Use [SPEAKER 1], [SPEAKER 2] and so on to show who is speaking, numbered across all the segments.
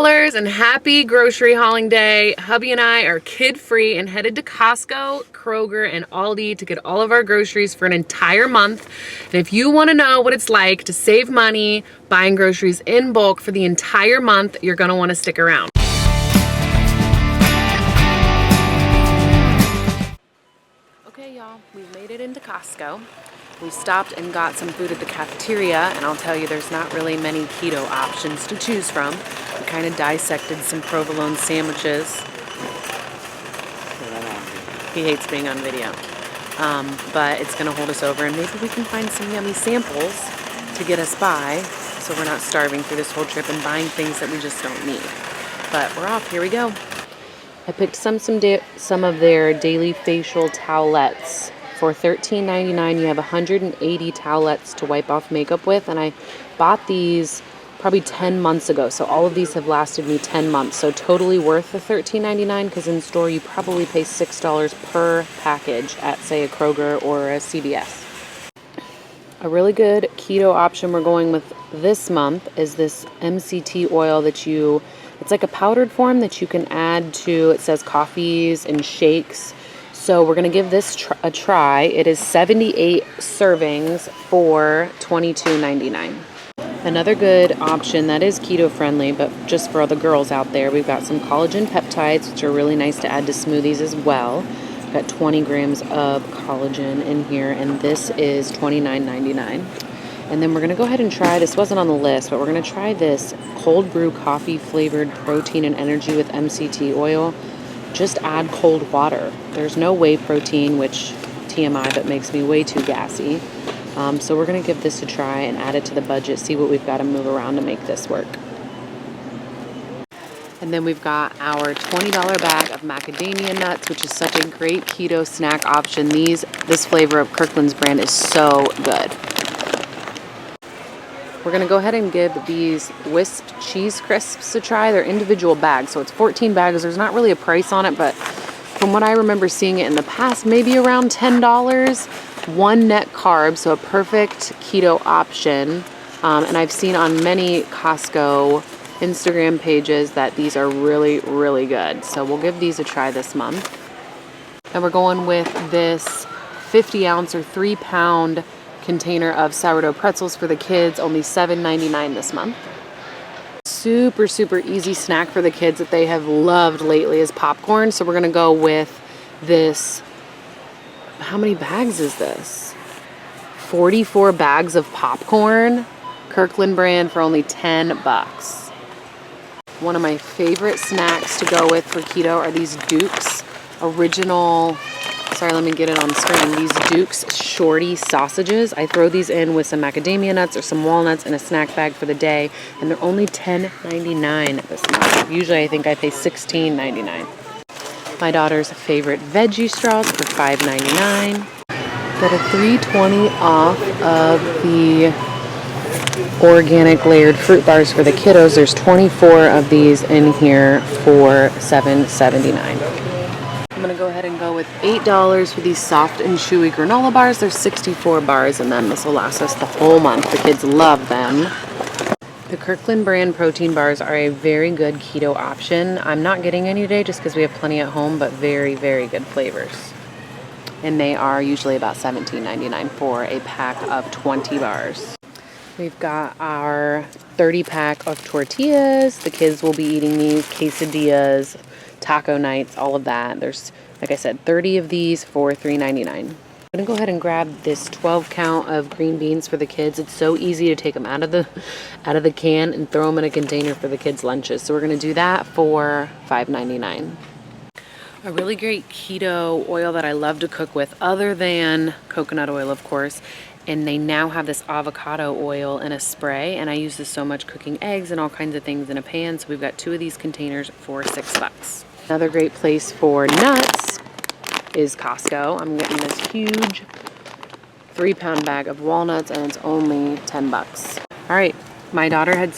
[SPEAKER 1] $20 and happy grocery hauling day. Hubby and I are kid-free and headed to Costco, Kroger, and Aldi to get all of our groceries for an entire month. And if you want to know what it's like to save money buying groceries in bulk for the entire month, you're going to want to stick around. Okay, y'all, we've made it into Costco. We stopped and got some food at the cafeteria, and I'll tell you, there's not really many keto options to choose from. We kind of dissected some provolone sandwiches. He hates being on video. But it's going to hold us over, and maybe we can find some yummy samples to get us by, so we're not starving through this whole trip and buying things that we just don't need. But we're off. Here we go. I picked some of their daily facial towelettes. For $13.99, you have 180 towelettes to wipe off makeup with, and I bought these probably 10 months ago, so all of these have lasted me 10 months, so totally worth the $13.99, because in store you probably pay $6 per package at, say, a Kroger or a CVS. A really good keto option we're going with this month is this MCT oil it's like a powdered form that you can add to, it says coffees and shakes. So we're going to give this a try. It is 78 servings for $22.99. Another good option that is keto friendly, but just for all the girls out there, we've got some collagen peptides, which are really nice to add to smoothies as well. We've got 20 grams of collagen in here, and this is $29.99. And then we're going to go ahead and try, this wasn't on the list, but we're going to try this cold brew coffee flavored protein and energy with MCT oil. Just add cold water. There's no whey protein, which TMI, but makes me way too gassy. So we're going to give this a try and add it to the budget, see what we've got to move around to make this work. And then we've got our $20 bag of macadamia nuts, which is such a great keto snack option. This flavor of Kirkland's brand is so good. We're going to go ahead and give these Wisp cheese crisps a try. They're individual bags, so it's 14 bags. There's not really a price on it, but from what I remember seeing it in the past, maybe around $10. One net carb, so a perfect keto option. And I've seen on many Costco Instagram pages that these are really, really good. So we'll give these a try this month. And we're going with this 50-ounce or 3-pound container of sourdough pretzels for the kids, only $7.99 this month. Super, super easy snack for the kids that they have loved lately is popcorn. So we're going to go with this. How many bags is this? 44 bags of popcorn. Kirkland brand for only $10. One of my favorite snacks to go with for keto are these Duke's original, let me get it on the screen. These Duke's Shorty sausages. I throw these in with some macadamia nuts or some walnuts in a snack bag for the day, and they're only $10.99 this month. Usually I think I pay $16.99. My daughter's favorite veggie straws for $5.99. Got a $3.20 off of the organic layered fruit bars for the kiddos. There's 24 of these in here for $7.79. I'm going to go ahead and go with $8 for these soft and chewy granola bars. There's 64 bars in them. This will last us the whole month. The kids love them. The Kirkland brand protein bars are a very good keto option. I'm not getting any today just because we have plenty at home, but very, very good flavors. And they are usually about $17.99 for a pack of 20 bars. We've got our 30-pack of tortillas. The kids will be eating these, quesadillas, taco nights, all of that. There's, like I said, 30 of these for $3.99. I'm gonna go ahead and grab this 12 count of green beans for the kids. It's so easy to take them out of the can and throw them in a container for the kids' lunches. So we're gonna do that for $5.99. A really great keto oil that I love to cook with, other than coconut oil, of course, and they now have this avocado oil in a spray, and I use this so much cooking eggs and all kinds of things in a pan. So we've got 2 of these containers for $6. Another great place for nuts is Costco. I'm getting this huge 3-pound bag of walnuts, and it's only $10. All right, my daughter had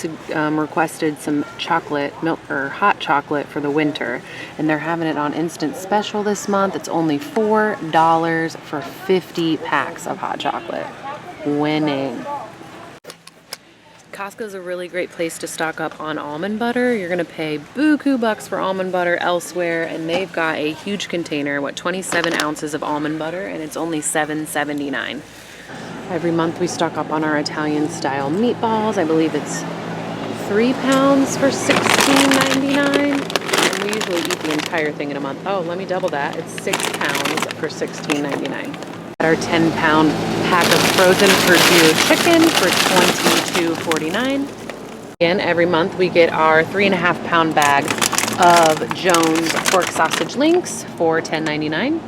[SPEAKER 1] requested some chocolate milk or hot chocolate for the winter, and they're having it on instant special this month. It's only $4 for 50 packs of hot chocolate. Winning. Costco's a really great place to stock up on almond butter. You're gonna pay buku bucks for almond butter elsewhere, and they've got a huge container, 27 ounces of almond butter, and it's only $7.79. Every month we stock up on our Italian style meatballs. I believe it's 3 pounds for $16.99. And we usually eat the entire thing in a month. Oh, let me double that. It's 6 pounds for $16.99. Our 10-pound pack of frozen Perdue chicken for $22.49. Again, every month we get our 3.5-pound bag of Jones pork sausage links for $10.99.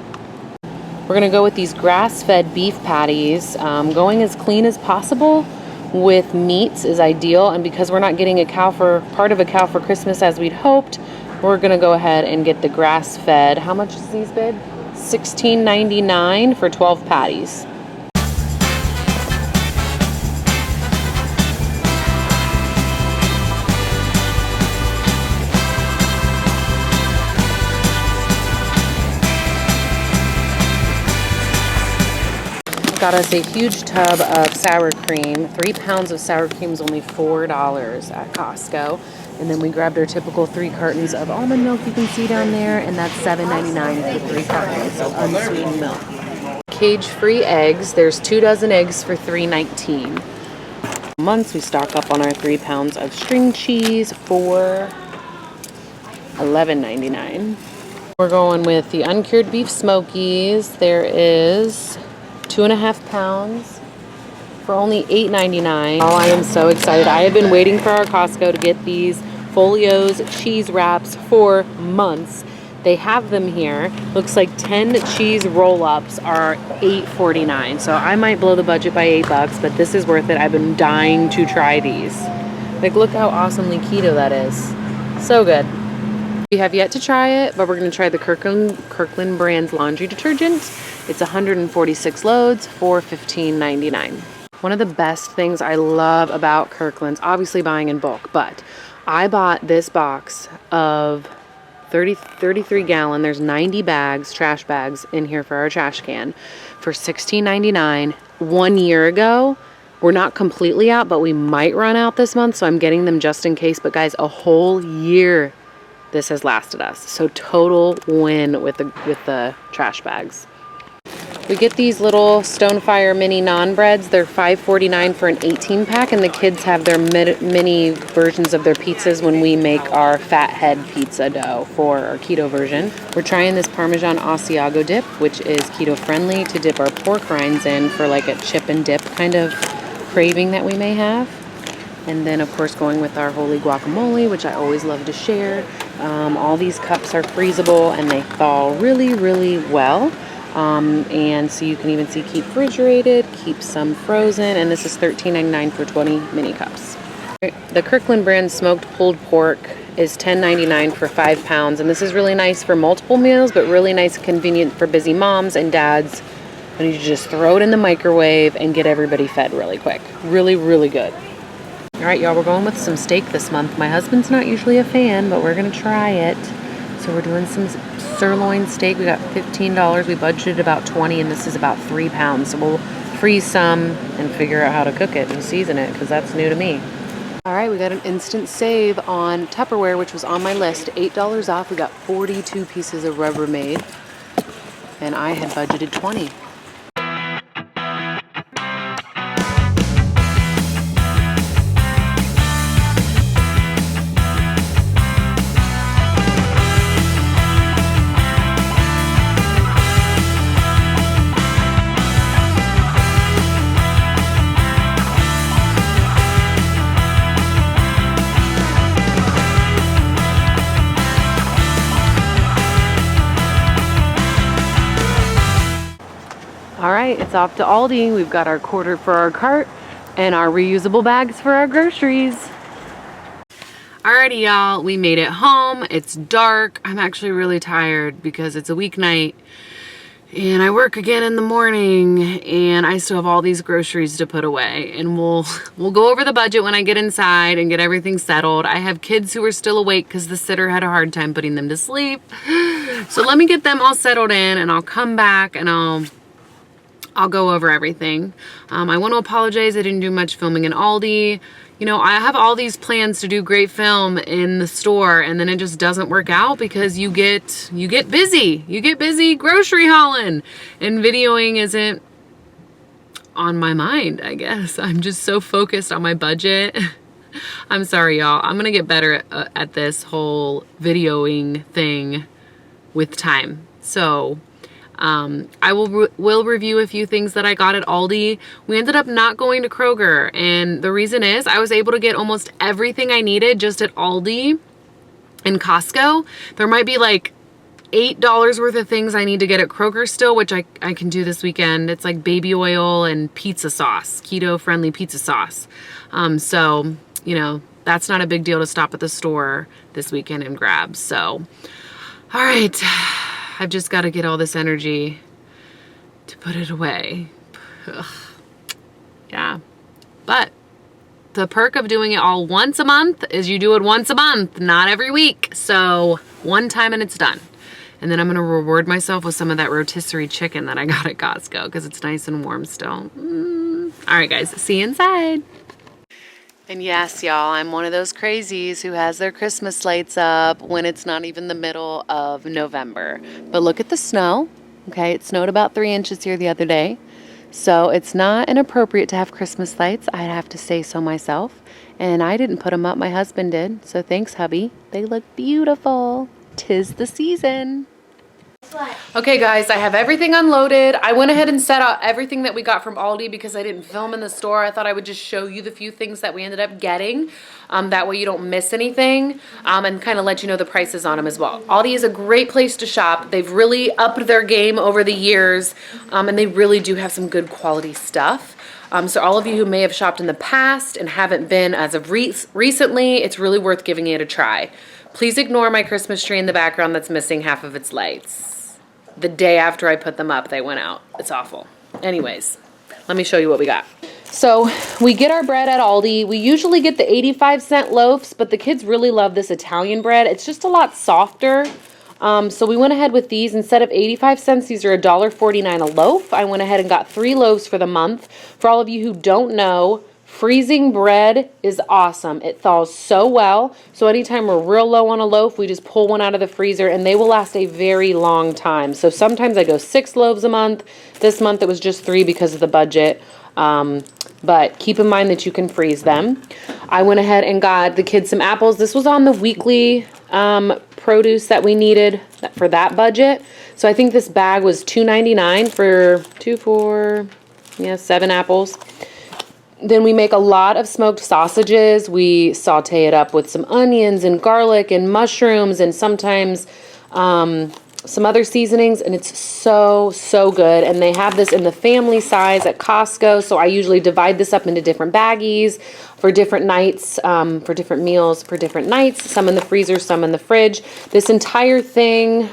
[SPEAKER 1] We're gonna go with these grass-fed beef patties. Going as clean as possible with meats is ideal, and because we're not getting part of a cow for Christmas as we'd hoped, we're gonna go ahead and get the grass-fed. How much is these, babe? $16.99 for 12 patties. Got us a huge tub of sour cream. 3 pounds of sour cream is only $4 at Costco. And then we grabbed our typical 3 cartons of almond milk you can see down there, and that's $7.99 for 3 cartons of unsweetened milk. Cage-free eggs. There's 2 dozen eggs for $3.19. Months we stock up on our 3 pounds of string cheese for $11.99. We're going with the uncured beef smokies. There is 2.5 pounds for only $8.99. Oh, I am so excited. I have been waiting for our Costco to get these Folio's cheese wraps for months. They have them here. Looks like 10 cheese roll-ups are $8.49. So I might blow the budget by $8, but this is worth it. I've been dying to try these. Like, look how awesomely keto that is. So good. We have yet to try it, but we're gonna try the Kirkland brand's laundry detergent. It's 146 loads for $15.99. One of the best things I love about Kirkland's, obviously buying in bulk, but I bought this box of 33 gallon. There's 90 bags, trash bags in here for our trash can for $16.99. 1 year ago. We're not completely out, but we might run out this month, so I'm getting them just in case. But guys, a whole year this has lasted us. So total win with the trash bags. We get these little Stonefire mini naan breads. They're $5.49 for an 18-pack, and the kids have their mini versions of their pizzas when we make our fathead pizza dough for our keto version. We're trying this Parmesan Asiago dip, which is keto-friendly, to dip our pork rinds in for like a chip and dip kind of craving that we may have. And then, of course, going with our holy guacamole, which I always love to share. All these cups are freezable, and they thaw really, really well. And so you can even see keep refrigerated, keep some frozen, and this is $13.99 for 20 mini cups. The Kirkland brand smoked pulled pork is $10.99 for 5 pounds, and this is really nice for multiple meals, but really nice and convenient for busy moms and dads. And you just throw it in the microwave and get everybody fed really quick. Really, really good. All right, y'all, we're going with some steak this month. My husband's not usually a fan, but we're gonna try it. So we're doing some sirloin steak. We got $15. We budgeted about 20, and this is about 3 pounds. So we'll freeze some and figure out how to cook it and season it, because that's new to me. All right, we got an instant save on Tupperware, which was on my list. $8 off. We got 42 pieces of Rubbermaid, and I had budgeted 20. All right, it's off to Aldi. We've got our quarter for our cart and our reusable bags for our groceries. Alrighty, y'all, we made it home. It's dark. I'm actually really tired because it's a weeknight and I work again in the morning, and I still have all these groceries to put away, and we'll go over the budget when I get inside and get everything settled. I have kids who are still awake because the sitter had a hard time putting them to sleep. So let me get them all settled in, and I'll come back and I'll I'll go over everything. I want to apologize. I didn't do much filming in Aldi. You know, I have all these plans to do great film in the store, and then it just doesn't work out because you get busy. You get busy grocery hauling, and videoing isn't on my mind, I guess. I'm just so focused on my budget. I'm sorry, y'all. I'm gonna get better at this whole videoing thing with time. So I will review a few things that I got at Aldi. We ended up not going to Kroger, and the reason is I was able to get almost everything I needed just at Aldi and Costco. There might be like $8 worth of things I need to get at Kroger still, which I can do this weekend. It's like baby oil and pizza sauce, keto-friendly pizza sauce. So, you know, that's not a big deal to stop at the store this weekend and grab. So, all right. I've just got to get all this energy to put it away. Ugh. Yeah. But the perk of doing it all once a month is you do it once a month, not every week. So one time and it's done. And then I'm going to reward myself with some of that rotisserie chicken that I got at Costco because it's nice and warm still. All right, guys. See you inside. And yes, y'all, I'm one of those crazies who has their Christmas lights up when it's not even the middle of November. But look at the snow. Okay, it snowed about 3 inches here the other day. So it's not inappropriate to have Christmas lights. I'd have to say so myself. And I didn't put them up. My husband did. So thanks, hubby. They look beautiful. 'Tis the season. Okay guys, I have everything unloaded. I went ahead and set out everything that we got from Aldi because I didn't film in the store. I thought I would just show you the few things that we ended up getting. That way you don't miss anything, and kind of let you know the prices on them as well. Aldi is a great place to shop. They've really upped their game over the years, and they really do have some good quality stuff. So all of you who may have shopped in the past and haven't been as of recently, it's really worth giving it a try. Please ignore my Christmas tree in the background that's missing half of its lights. The day after I put them up, they went out. It's awful. Anyways, let me show you what we got. So we get our bread at Aldi. We usually get the 85-cent loaves, but the kids really love this Italian bread. It's just a lot softer. So we went ahead with these. Instead of 85 cents, these are $1.49 a loaf. I went ahead and got 3 loaves for the month. For all of you who don't know, freezing bread is awesome. It thaws so well. So anytime we're real low on a loaf, we just pull one out of the freezer and they will last a very long time. So sometimes I go 6 loaves a month. This month it was just 3 because of the budget. But keep in mind that you can freeze them. I went ahead and got the kids some apples. This was on the weekly produce that we needed for that budget. So I think this bag was $2.99 for 7 apples. Then we make a lot of smoked sausages. We saute it up with some onions and garlic and mushrooms and sometimes some other seasonings, and it's so good. And they have this in the family size at Costco, so I usually divide this up into different baggies for different nights, for different meals, for different nights, some in the freezer, some in the fridge. This entire thing,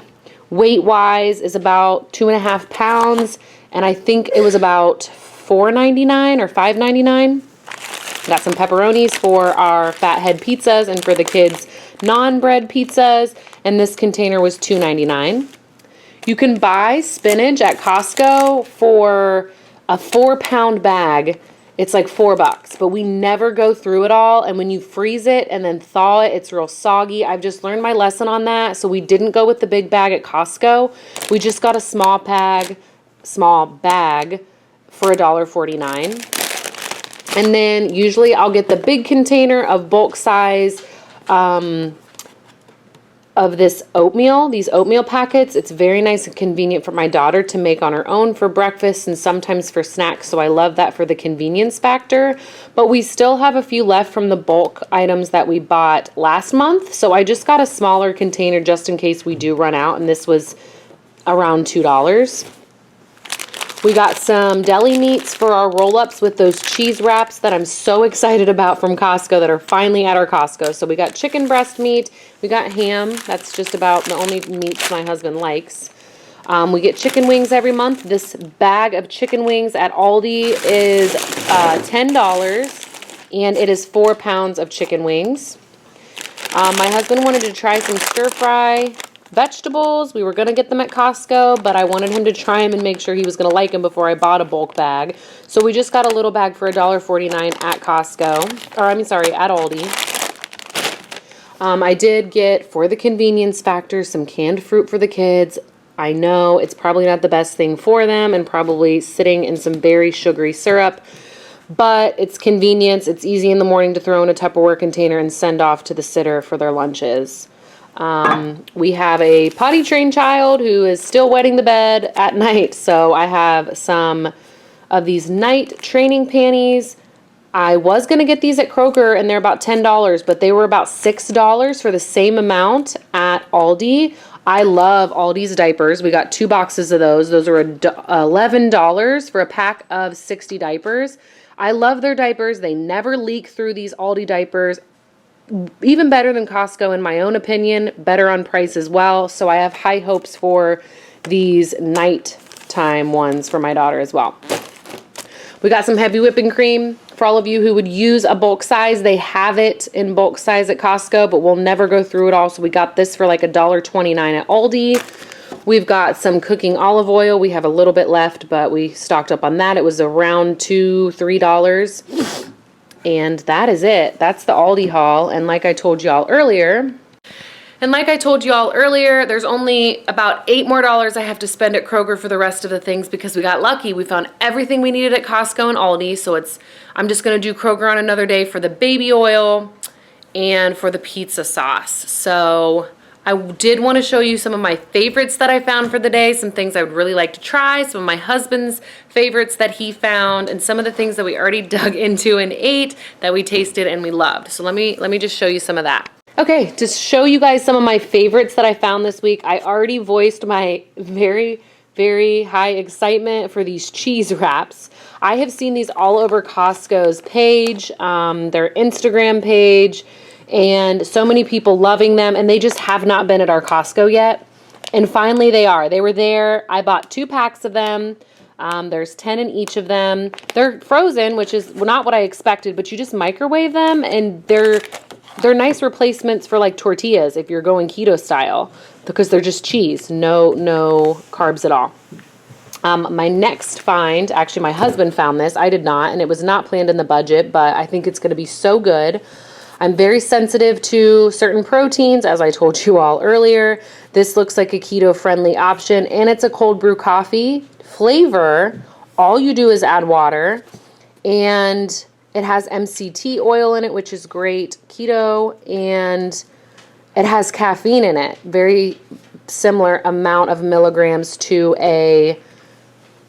[SPEAKER 1] weight-wise, is about 2.5 pounds, and I think it was about $4.99 or $5.99. Got some pepperonis for our fathead pizzas and for the kids' non-bread pizzas, and this container was $2.99. You can buy spinach at Costco for a 4-pound bag. It's like $4, but we never go through it all, and when you freeze it and then thaw it, it's real soggy. I've just learned my lesson on that, so we didn't go with the big bag at Costco. We just got a small bag for $1.49. And then usually I'll get the big container of bulk size of this oatmeal, these oatmeal packets. It's very nice and convenient for my daughter to make on her own for breakfast and sometimes for snacks, so I love that for the convenience factor. But we still have a few left from the bulk items that we bought last month, so I just got a smaller container just in case we do run out, and this was around $2. We got some deli meats for our roll-ups with those cheese wraps that I'm so excited about from Costco that are finally at our Costco. So we got chicken breast meat, we got ham. That's just about the only meats my husband likes. We get chicken wings every month. This bag of chicken wings at Aldi is $10, and it is 4 pounds of chicken wings. My husband wanted to try some stir fry vegetables. We were going to get them at Costco, but I wanted him to try them and make sure he was going to like them before I bought a bulk bag. So we just got a little bag for $1.49 at Costco, or I mean, sorry, at Aldi. I did get, for the convenience factor, some canned fruit for the kids. I know it's probably not the best thing for them and probably sitting in some very sugary syrup, but it's convenience. It's easy in the morning to throw in a Tupperware container and send off to the sitter for their lunches. We have a potty trained child who is still wetting the bed at night, so I have some of these night training panties. I was going to get these at Kroger, and they're about $10, but they were about $6 for the same amount at Aldi. I love Aldi's diapers. We got 2 boxes of those. Those are $11 for a pack of 60 diapers. I love their diapers. They never leak through these Aldi diapers. Even better than Costco, in my own opinion. Better on price as well. So I have high hopes for these nighttime ones for my daughter as well. We got some heavy whipping cream. For all of you who would use a bulk size, they have it in bulk size at Costco, but we'll never go through it all. So we got this for like $1.29 at Aldi. We've got some cooking olive oil. We have a little bit left, but we stocked up on that. It was around $2-3. And that is it. That's the Aldi haul. And like I told y'all earlier, there's only about $8 more I have to spend at Kroger for the rest of the things because we got lucky. We found everything we needed at Costco and Aldi. So I'm just going to do Kroger on another day for the baby oil and for the pizza sauce. So I did want to show you some of my favorites that I found for the day, some things I would really like to try, some of my husband's favorites that he found, and some of the things that we already dug into and ate that we tasted and we loved. So let me just show you some of that. Okay, to show you guys some of my favorites that I found this week, I already voiced my very, very high excitement for these cheese wraps. I have seen these all over Costco's page, their Instagram page, and so many people loving them, and they just have not been at our Costco yet. And finally they are. They were there. I bought 2 packs of them. There's 10 in each of them. They're frozen, which is not what I expected, but you just microwave them, and they're nice replacements for like tortillas if you're going keto style because they're just cheese, no carbs at all. My next find, actually my husband found this, I did not, and it was not planned in the budget, but I think it's going to be so good. I'm very sensitive to certain proteins, as I told you all earlier. This looks like a keto-friendly option, and it's a cold brew coffee flavor. All you do is add water, and it has MCT oil in it, which is great, keto, and it has caffeine in it. Very similar amount of milligrams to a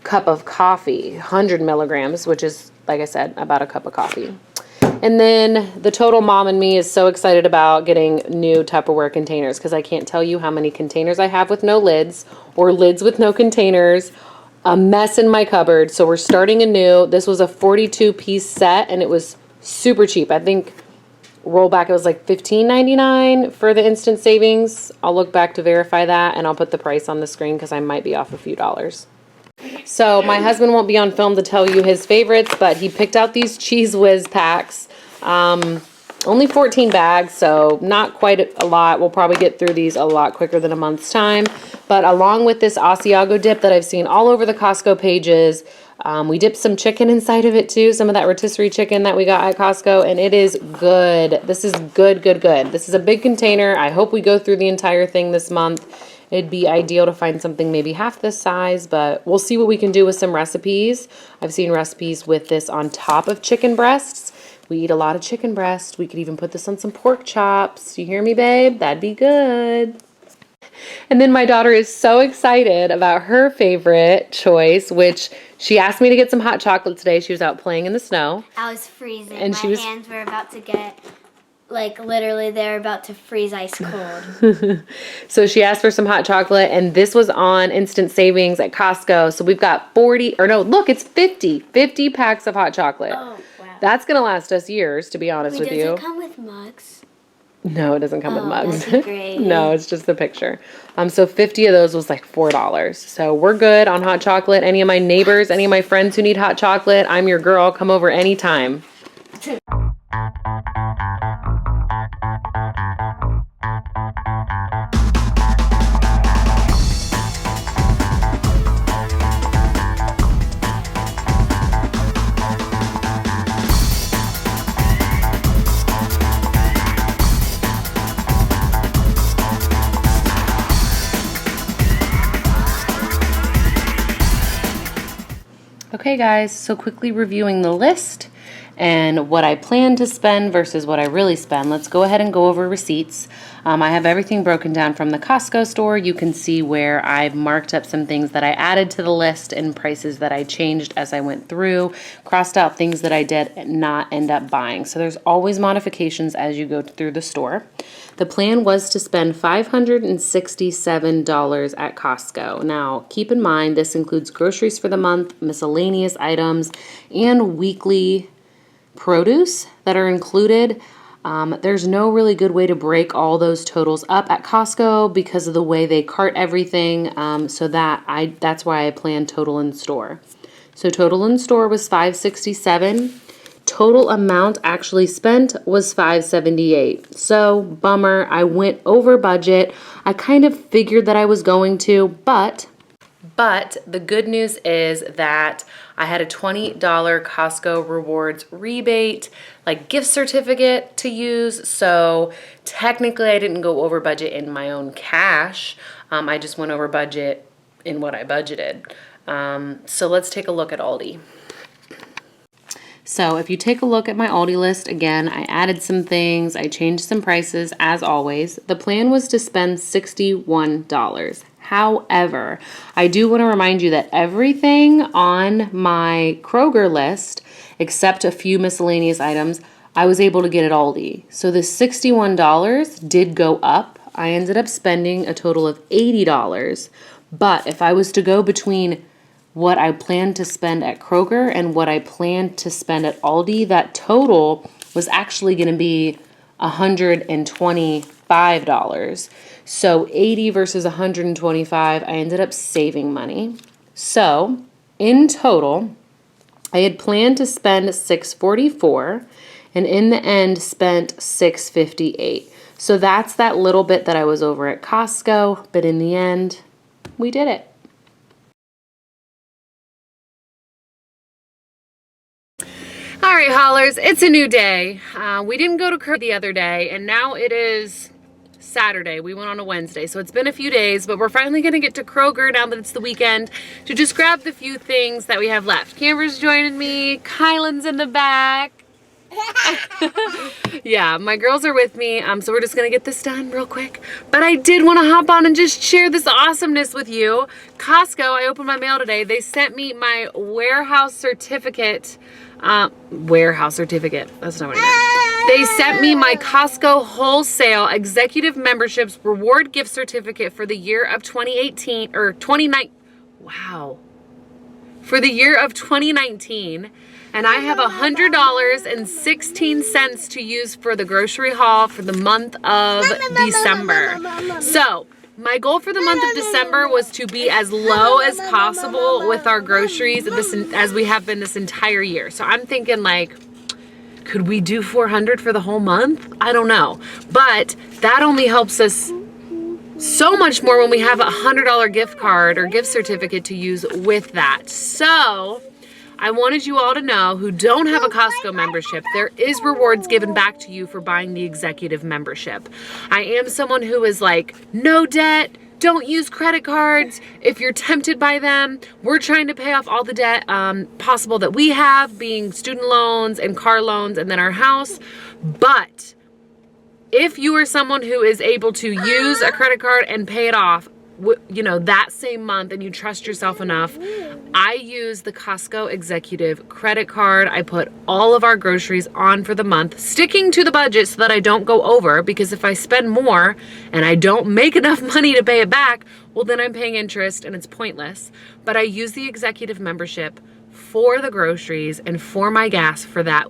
[SPEAKER 1] cup of coffee, 100 milligrams, which is, like I said, about a cup of coffee. And then the total mom in me is so excited about getting new Tupperware containers because I can't tell you how many containers I have with no lids or lids with no containers. A mess in my cupboard. So we're starting anew. This was a 42-piece set and it was super cheap. I think rollback it was like $15.99 for the instant savings. I'll look back to verify that and I'll put the price on the screen because I might be off a few dollars. So my husband won't be on film to tell you his favorites, but he picked out these Cheez Whiz packs. Only 14 bags, so not quite a lot. We'll probably get through these a lot quicker than a month's time. But along with this Asiago dip that I've seen all over the Costco pages, we dipped some chicken inside of it too, some of that rotisserie chicken that we got at Costco, and it is good. This is good. This is a big container. I hope we go through the entire thing this month. It'd be ideal to find something maybe half this size, but we'll see what we can do with some recipes. I've seen recipes with this on top of chicken breasts. We eat a lot of chicken breast. We could even put this on some pork chops. You hear me, babe? That'd be good. And then my daughter is so excited about her favorite choice, which she asked me to get some hot chocolate today. She was out playing in the snow.
[SPEAKER 2] I was freezing. And my hands were about to get, like, literally they're about to freeze ice cold.
[SPEAKER 1] So she asked for some hot chocolate, and this was on instant savings at Costco. So we've got 50 packs of hot chocolate.
[SPEAKER 2] Oh.
[SPEAKER 1] That's going to last us years, to be honest with you.
[SPEAKER 2] Does it come with mugs?
[SPEAKER 1] No, it doesn't come with mugs.
[SPEAKER 2] That'd be great.
[SPEAKER 1] No, it's just the picture. So 50 of those was like $4. So we're good on hot chocolate. Any of my neighbors, any of my friends who need hot chocolate, I'm your girl. Come over anytime. Okay guys, so quickly reviewing the list and what I plan to spend versus what I really spend. Let's go ahead and go over receipts. I have everything broken down from the Costco store. You can see where I've marked up some things that I added to the list and prices that I changed as I went through, crossed out things that I did not end up buying. So there's always modifications as you go through the store. The plan was to spend $567 at Costco. Now, keep in mind, this includes groceries for the month, miscellaneous items, and weekly produce that are included. There's no really good way to break all those totals up at Costco because of the way they cart everything. So that's why I planned total in store. So total in store was $567. Total amount actually spent was $578. So bummer, I went over budget. I kind of figured that I was going to, but the good news is that I had a $20 Costco rewards rebate, like gift certificate to use. So technically I didn't go over budget in my own cash. I just went over budget in what I budgeted. So let's take a look at Aldi. So if you take a look at my Aldi list, again, I added some things, I changed some prices as always. The plan was to spend $61. However, I do want to remind you that everything on my Kroger list, except a few miscellaneous items, I was able to get at Aldi. So the $61 did go up. I ended up spending a total of $80. But if I was to go between what I planned to spend at Kroger and what I planned to spend at Aldi, that total was actually going to be $125. So 80 versus 125, I ended up saving money. So in total, I had planned to spend $644 and in the end spent $658. So that's that little bit that I was over at Costco, but in the end, we did it. All right, haulers, it's a new day. We didn't go to Kroger the other day, and now it is Saturday. We went on a Wednesday, so it's been a few days, but we're finally going to get to Kroger now that it's the weekend to just grab the few things that we have left. Camber's joining me. Kylan's in the back. Yeah, my girls are with me, so we're just going to get this done real quick. But I did want to hop on and just share this awesomeness with you. Costco, I opened my mail today. They sent me my warehouse certificate. That's not what I meant. They sent me my Costco wholesale executive memberships reward gift certificate for the year of 2018 or 29. Wow. For the year of 2019. And I have $100.16 to use for the grocery haul for the month of December. So my goal for the month of December was to be as low as possible with our groceries as we have been this entire year. So I'm thinking like, could we do $400 for the whole month? I don't know. But that only helps us so much more when we have a $100 gift card or gift certificate to use with that. So I wanted you all to know who don't have a Costco membership, there is rewards given back to you for buying the executive membership. I am someone who is like, no debt, don't use credit cards. If you're tempted by them, we're trying to pay off all the debt possible that we have, being student loans and car loans and then our house. But if you are someone who is able to use a credit card and pay it off, you know, that same month and you trust yourself enough, I use the Costco executive credit card. I put all of our groceries on for the month, sticking to the budget so that I don't go over, because if I spend more and I don't make enough money to pay it back, well then I'm paying interest and it's pointless. But I use the executive membership for the groceries and for my gas for that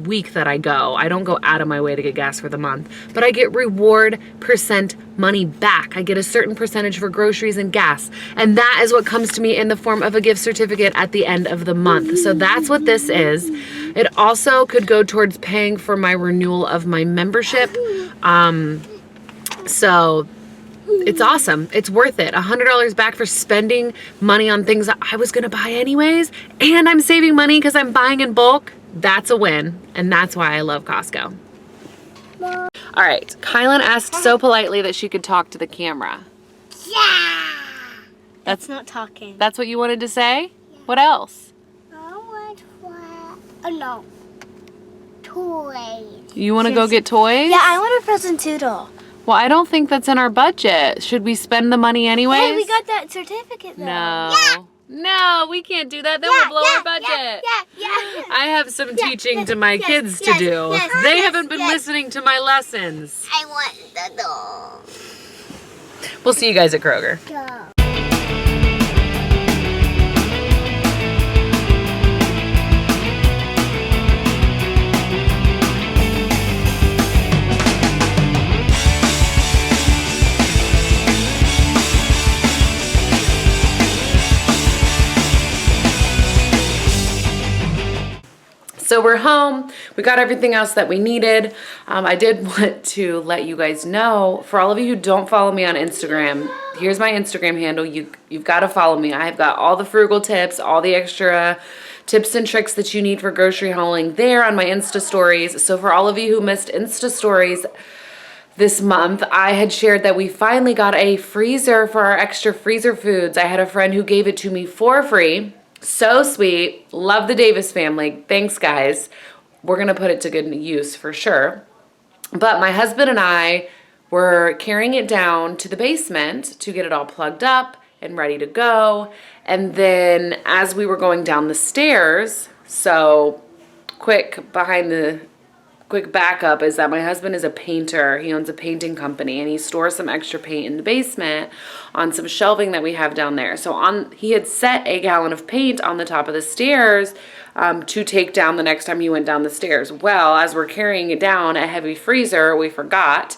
[SPEAKER 1] week that I go. I don't go out of my way to get gas for the month, but I get reward percent money back. I get a certain percentage for groceries and gas, and that is what comes to me in the form of a gift certificate at the end of the month. So that's what this is. It also could go towards paying for my renewal of my membership. So it's awesome. It's worth it. $100 back for spending money on things that I was going to buy anyways, and I'm saving money because I'm buying in bulk. That's a win, and that's why I love Costco. All right, Kylan asked so politely that she could talk to the camera.
[SPEAKER 2] Yeah! That's not talking.
[SPEAKER 1] That's what you wanted to say? Yeah. What else?
[SPEAKER 2] Oh no. Toys.
[SPEAKER 1] You want to go get toys?
[SPEAKER 2] Yeah, I want a present doodle.
[SPEAKER 1] Well, I don't think that's in our budget. Should we spend the money anyways?
[SPEAKER 2] Hey, we got that certificate though.
[SPEAKER 1] No.
[SPEAKER 2] Yeah.
[SPEAKER 1] No, we can't do that. That would blow our budget.
[SPEAKER 2] Yeah.
[SPEAKER 1] I have some teaching to my kids to do. They haven't been listening to my lessons.
[SPEAKER 2] I want the doll.
[SPEAKER 1] We'll see you guys at Kroger.
[SPEAKER 2] Go.
[SPEAKER 1] So we're home. We got everything else that we needed. I did want to let you guys know, for all of you who don't follow me on Instagram, here's my Instagram handle. You've got to follow me. I've got all the frugal tips, all the extra tips and tricks that you need for grocery hauling there on my Insta stories. So for all of you who missed Insta stories this month, I had shared that we finally got a freezer for our extra freezer foods. I had a friend who gave it to me for free. So sweet. Love the Davis family. Thanks, guys. We're going to put it to good use for sure. But my husband and I were carrying it down to the basement to get it all plugged up and ready to go. And then as we were going down the stairs, so quick backup is that my husband is a painter. He owns a painting company and he stores some extra paint in the basement on some shelving that we have down there. So he had set a gallon of paint on the top of the stairs to take down the next time he went down the stairs. Well, as we're carrying it down, a heavy freezer, we forgot,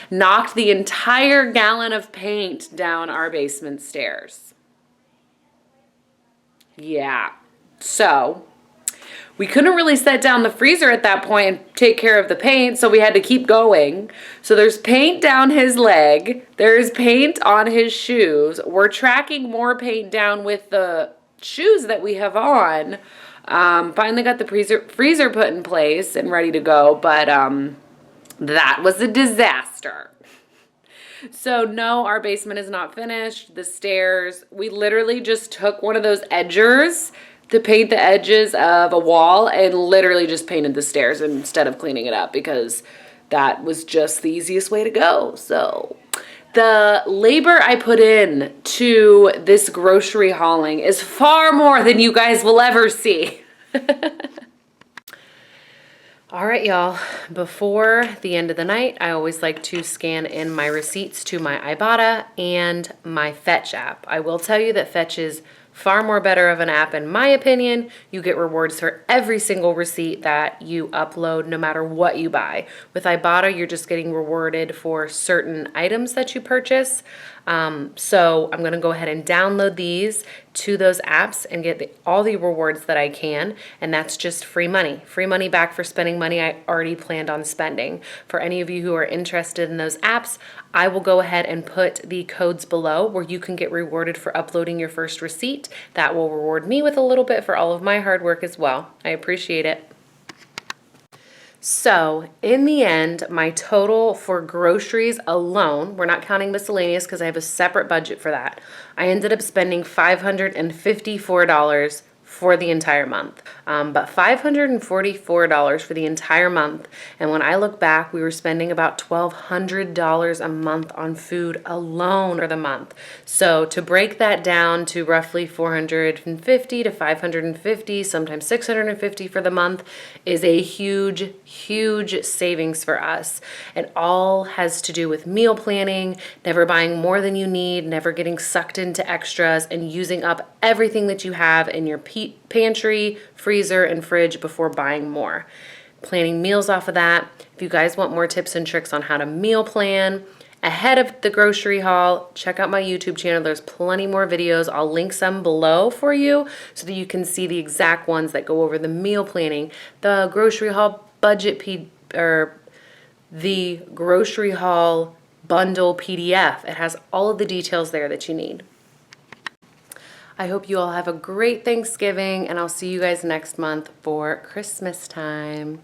[SPEAKER 1] knocked the entire gallon of paint down our basement stairs. Yeah. So we couldn't really set down the freezer at that point and take care of the paint, so we had to keep going. So there's paint down his leg. There's paint on his shoes. We're tracking more paint down with the shoes that we have on. Finally got the freezer put in place and ready to go, but that was a disaster. So no, our basement is not finished. The stairs, we literally just took one of those edgers to paint the edges of a wall and literally just painted the stairs instead of cleaning it up because that was just the easiest way to go. So the labor I put in to this grocery hauling is far more than you guys will ever see. All right, y'all, before the end of the night, I always like to scan in my receipts to my Ibotta and my Fetch app. I will tell you that Fetch is far more better of an app in my opinion. You get rewards for every single receipt that you upload no matter what you buy. With Ibotta, you're just getting rewarded for certain items that you purchase. So I'm gonna go ahead and download these to those apps and get all the rewards that I can, and that's just free money back for spending money I already planned on spending. For any of you who are interested in those apps, I will go ahead and put the codes below where you can get rewarded for uploading your first receipt. That will reward me with a little bit for all of my hard work as well. I appreciate it. So in the end, my total for groceries alone, we're not counting miscellaneous because I have a separate budget for that, I ended up spending $554 for the entire month. But $544 for the entire month. And when I look back, we were spending about $1,200 a month on food alone for the month. So to break that down to roughly $450 to $550, sometimes $650 for the month is a huge, huge savings for us. It all has to do with meal planning, never buying more than you need, never getting sucked into extras, and using up everything that you have in your pantry, freezer, and fridge before buying more. Planning meals off of that. If you guys want more tips and tricks on how to meal plan ahead of the grocery haul, check out my YouTube channel. There's plenty more videos. I'll link some below for you so that you can see the exact ones that go over the meal planning, the grocery haul budget the grocery haul bundle PDF. It has all of the details there that you need. I hope you all have a great Thanksgiving, and I'll see you guys next month for Christmas time.